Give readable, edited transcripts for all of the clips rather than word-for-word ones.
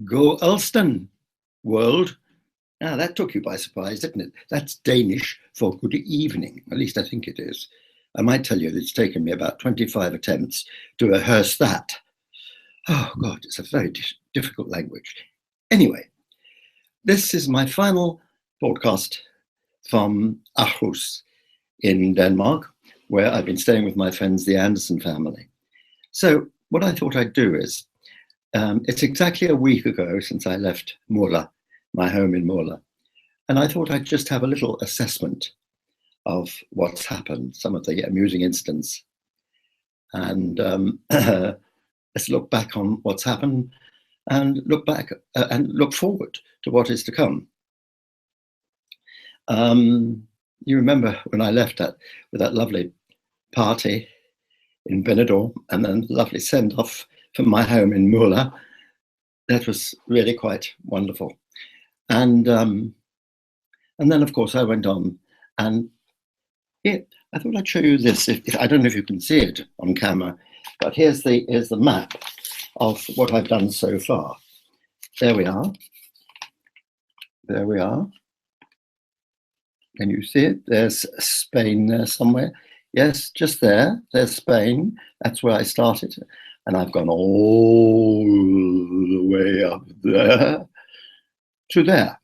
Go Ulston, world. Ah, that took you by surprise, didn't it? That's Danish for good evening. At least I think it is. I might tell you that it's taken me about 25 attempts to rehearse that. Oh, God, it's a very difficult language. Anyway, this is my final broadcast from Aarhus in Denmark, where I've been staying with my friends, the Anderson family. So what I thought I'd do is, it's exactly a week ago since I left Murla, my home in Murla. And I thought I'd just have a little assessment of what's happened, some of the amusing incidents. And let's look back on what's happened and look back and look forward to what is to come. You remember when I left with that lovely party in Benidorm and then lovely send-off from my home in Murla. That was really quite wonderful. And then, of course, I went on, and I thought I'd show you this. I don't know if you can see it on camera, but here's the map of what I've done so far. There we are. There we are. Can you see it? There's Spain there somewhere. Yes, just there. There's Spain. That's where I started. And I've gone all the way up there to there.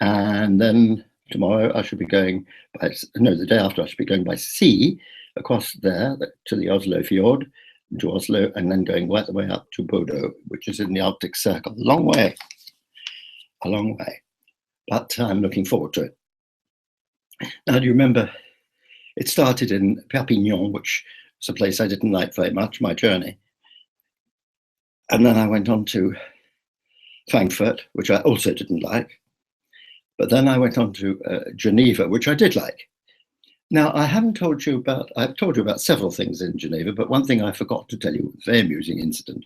And then tomorrow I should be going the day after I should be going by sea across there to the Oslo fjord, to Oslo, and then going right the way up to Bodo, which is in the Arctic Circle. A long way. But I'm looking forward to it. Now, do you remember, it started in Perpignan, which was a place I didn't like very much, my journey. And then I went on to Frankfurt, which I also didn't like. But then I went on to Geneva, which I did like. Now, I've told you about several things in Geneva, but one thing I forgot to tell you, a very amusing incident.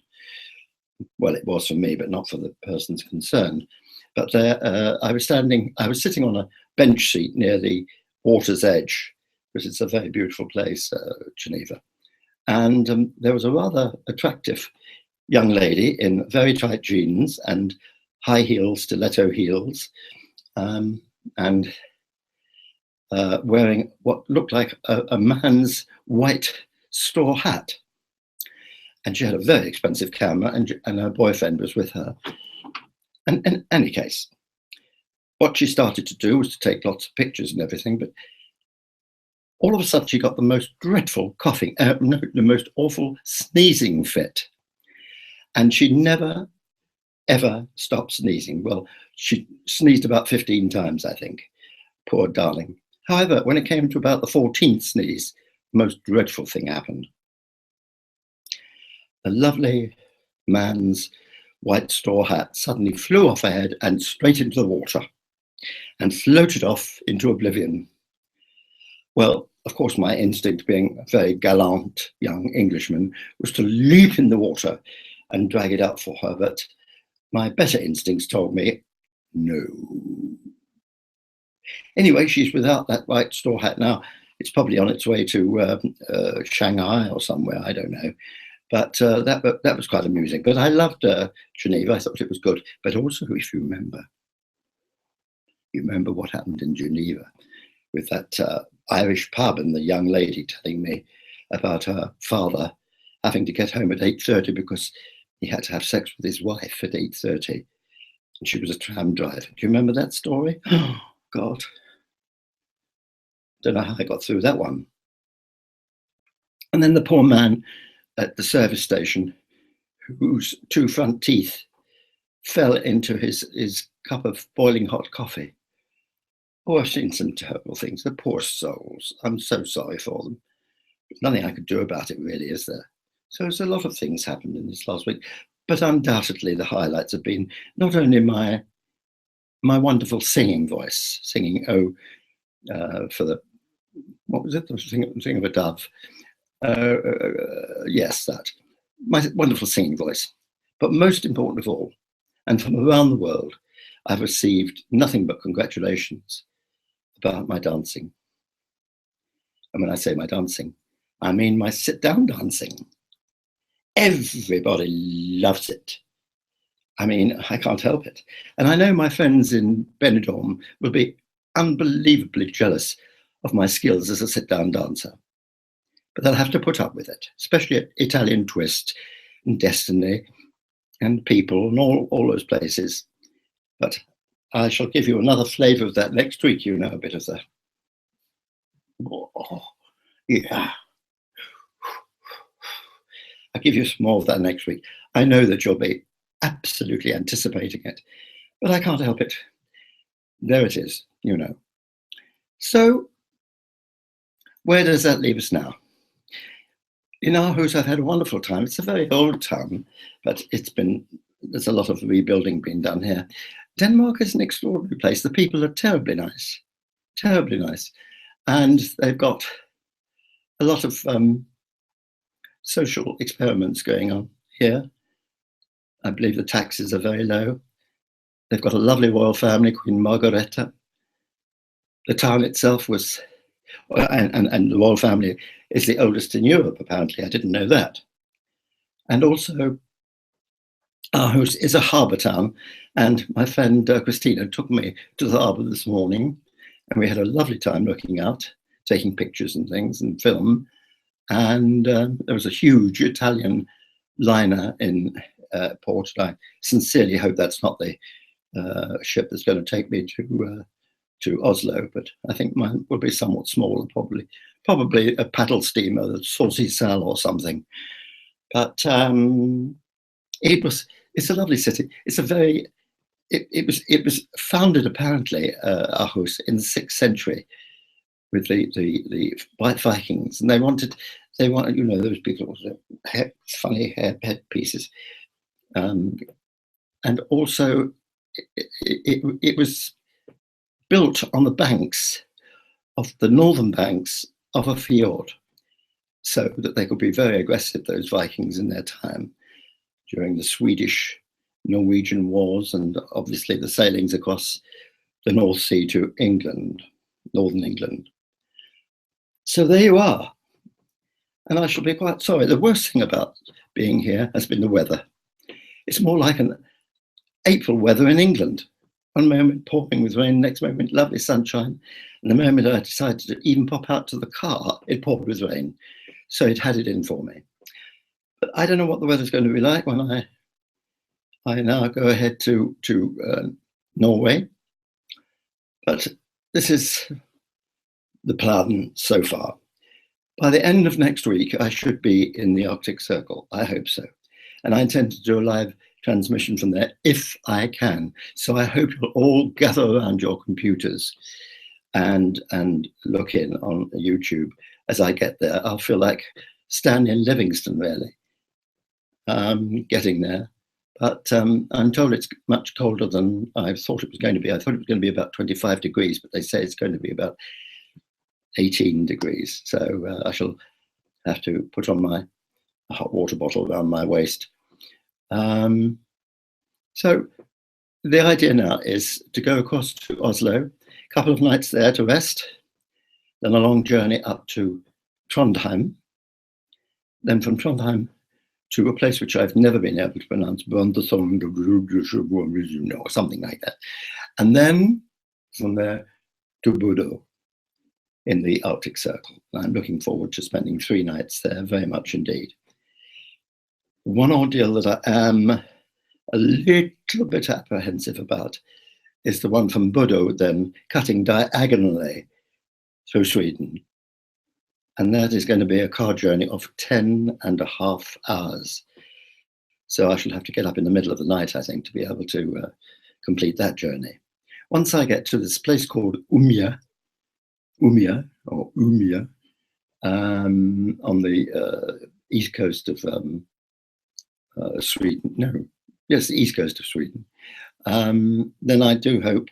Well, it was for me, but not for the persons concerned. But there, I was sitting on a bench seat near the water's edge, because it's a very beautiful place, Geneva. And there was a rather attractive young lady in very tight jeans and high heels, stiletto heels, and wearing what looked like a man's white straw hat. And she had a very expensive camera, and her boyfriend was with her. And in any case, what she started to do was to take lots of pictures and everything, but all of a sudden she got the most dreadful coughing, the most awful sneezing fit. And she never, ever stopped sneezing. Well, she sneezed about 15 times, I think. Poor darling. However, when it came to about the 14th sneeze, the most dreadful thing happened. The lovely man's white straw hat suddenly flew off her head and straight into the water and floated off into oblivion. Well, of course, my instinct, being a very gallant young Englishman, was to leap in the water and drag it up for her, but my better instincts told me no. Anyway, she's without that white straw hat now. It's probably on its way to Shanghai or somewhere, I don't know. But that was quite amusing. But I loved Geneva. I thought it was good. But also, if you remember what happened in Geneva with that Irish pub and the young lady telling me about her father having to get home at 8:30 because he had to have sex with his wife at 8:30. And she was a tram driver. Do you remember that story? Oh, God. Don't know how I got through that one. And then the poor man at the service station, whose 2 front teeth fell into his cup of boiling hot coffee. Oh, I've seen some terrible things. The poor souls. I'm so sorry for them. There's nothing I could do about it, really, is there? So there's a lot of things happened in this last week, but undoubtedly the highlights have been not only my wonderful singing voice, singing for the, what was it? The Sing of a Dove. Yes, that. My wonderful singing voice. But most important of all, and from around the world, I've received nothing but congratulations about my dancing. And when I say my dancing, I mean my sit-down dancing. Everybody loves it. I mean, I can't help it. And I know my friends in Benidorm will be unbelievably jealous of my skills as a sit-down dancer. But they'll have to put up with it, especially at Italian Twist and Destiny and People and all those places. But I shall give you another flavour of that next week, you know, a bit of that. Oh, yeah. I'll give you some more of that next week. I know that you'll be absolutely anticipating it, but I can't help it. There it is, you know. So where does that leave us now? In Aarhus, I've had a wonderful time. It's a very old town, but there's a lot of rebuilding being done here. Denmark is an extraordinary place. The people are terribly nice, terribly nice. And they've got a lot of social experiments going on here. I believe the taxes are very low. They've got a lovely royal family, Queen Margareta. The town itself was, and the royal family is the oldest in Europe, apparently. I didn't know that. And also, Aarhus is a harbour town. And my friend Christina took me to the harbour this morning, and we had a lovely time looking out, taking pictures and things and film. And there was a huge Italian liner in port. I sincerely hope that's not the ship that's going to take me to Oslo, but I think mine will be somewhat smaller, probably a paddle steamer, the Saucy Sal or something. But it's a lovely city. It was founded apparently Aarhus in the 6th century with the White Vikings, and they wanted, you know, those people with funny head pieces, and also it was built on the banks of the northern banks of a fjord, so that they could be very aggressive, those Vikings in their time during the Swedish-Norwegian wars, and obviously the sailings across the North Sea to England, northern England. So there you are. And I shall be quite sorry. The worst thing about being here has been the weather. It's more like an April weather in England. One moment pouring with rain, next moment lovely sunshine. And the moment I decided to even pop out to the car, it poured with rain. So it had it in for me. But I don't know what the weather's going to be like when I now go ahead to Norway. But this is the plan so far. By the end of next week, I should be in the Arctic Circle. I hope so. And I intend to do a live transmission from there if I can. So I hope you'll all gather around your computers and look in on YouTube as I get there. I'll feel like Stanley and Livingston, really, getting there. But I'm told it's much colder than I thought it was going to be. I thought it was going to be about 25 degrees, but they say it's going to be about 18 degrees. So I shall have to put on my hot water bottle around my waist. So the idea now is to go across to Oslo, a couple of nights there to rest, then a long journey up to Trondheim, then from Trondheim to a place which I've never been able to pronounce, or something like that. And then from there to Bodø in the Arctic Circle. I'm looking forward to spending 3 nights there, very much indeed. One ordeal that I am a little bit apprehensive about is the one from Bodø, then cutting diagonally through Sweden. And that is going to be a car journey of 10.5 hours. So I shall have to get up in the middle of the night, I think, to be able to complete that journey. Once I get to this place called Umeå, on the east coast of Sweden. No, yes, the east coast of Sweden. Then I do hope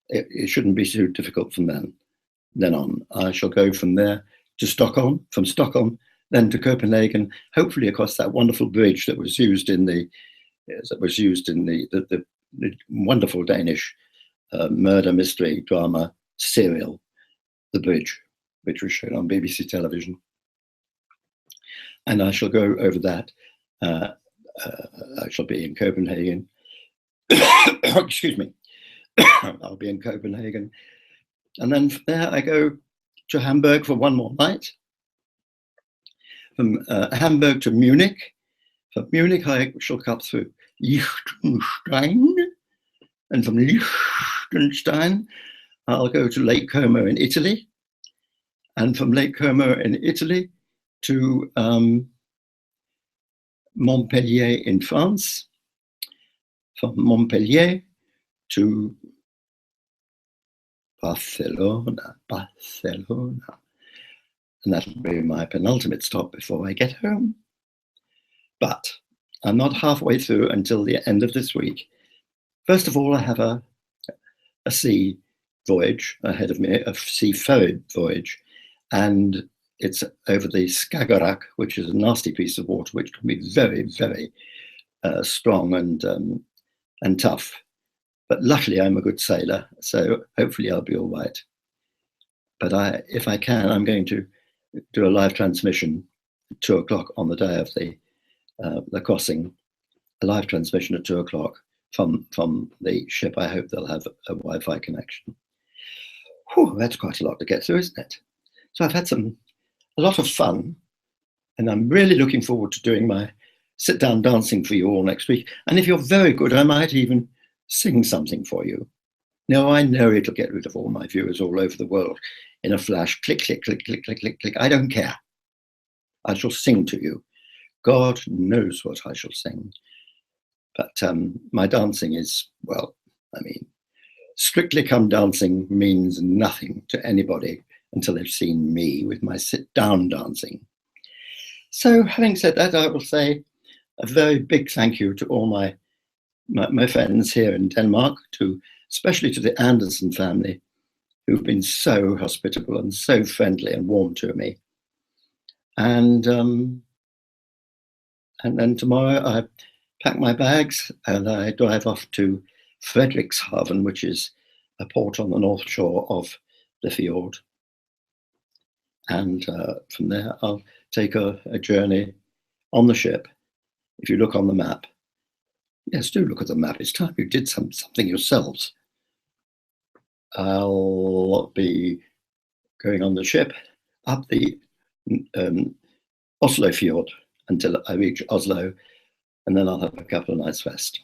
it shouldn't be too difficult from then on. I shall go from there to Stockholm, from Stockholm, then to Copenhagen, hopefully across that wonderful bridge that was used in the wonderful Danish murder mystery drama serial, The Bridge, which was shown on BBC television. And I shall go over that. I shall be in Copenhagen. Excuse me. I'll be in Copenhagen. And then from there, I go to Hamburg for one more night. From Hamburg to Munich. From Munich, I shall cut through Liechtenstein. And from Liechtenstein, I'll go to Lake Como in Italy. And from Lake Como in Italy to Montpellier in France. From Montpellier to Barcelona. And that'll be my penultimate stop before I get home. But I'm not halfway through until the end of this week. First of all, I have a sea voyage ahead of me, a sea ferry voyage, and it's over the Skagerrak, which is a nasty piece of water, which can be very, very strong and tough. But luckily, I'm a good sailor, so hopefully I'll be all right. But if I can, I'm going to do a live transmission at 2 o'clock on the day of the crossing, a live transmission at 2 o'clock from the ship. I hope they'll have a Wi-Fi connection. Whew, that's quite a lot to get through, isn't it? So I've had a lot of fun, and I'm really looking forward to doing my sit-down dancing for you all next week. And if you're very good, I might even sing something for you. No, I know it'll get rid of all my viewers all over the world in a flash. Click, click, click, click, click, click, click. I don't care. I shall sing to you. God knows what I shall sing. But my dancing is, well, I mean, Strictly Come Dancing means nothing to anybody until they've seen me with my sit-down dancing. So having said that, I will say a very big thank you to all my friends here in Denmark, especially to the Anderson family, who've been so hospitable and so friendly and warm to me. And then tomorrow I pack my bags and I drive off to Frederikshavn, which is a port on the north shore of the fjord. And from there, I'll take a journey on the ship. If you look on the map, yes, do look at the map. It's time you did something yourselves. I'll be going on the ship up the Oslo fjord until I reach Oslo, and then I'll have a couple of nights rest.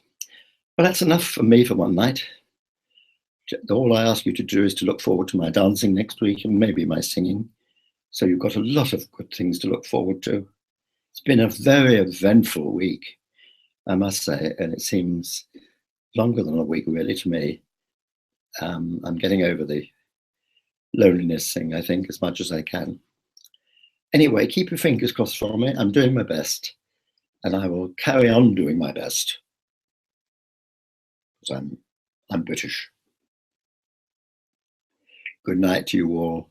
But that's enough for me for one night. All I ask you to do is to look forward to my dancing next week and maybe my singing. So you've got a lot of good things to look forward to. It's been a very eventful week, I must say, and it seems longer than a week really to me. I'm getting over the loneliness thing, I think, as much as I can. Anyway, keep your fingers crossed for me. I'm doing my best, and I will carry on doing my best, because I'm British. Good night to you all,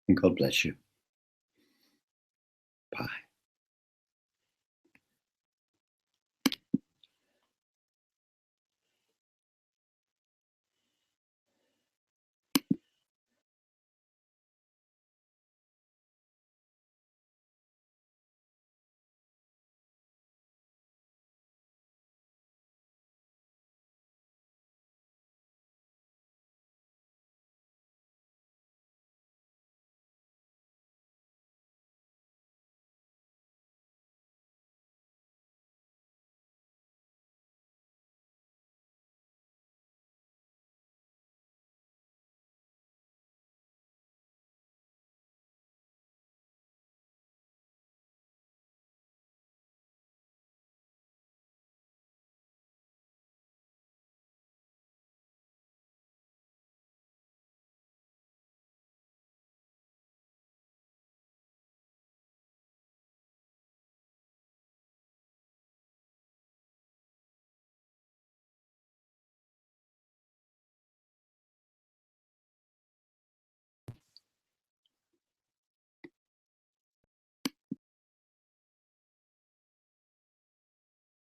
and God bless you. Bye.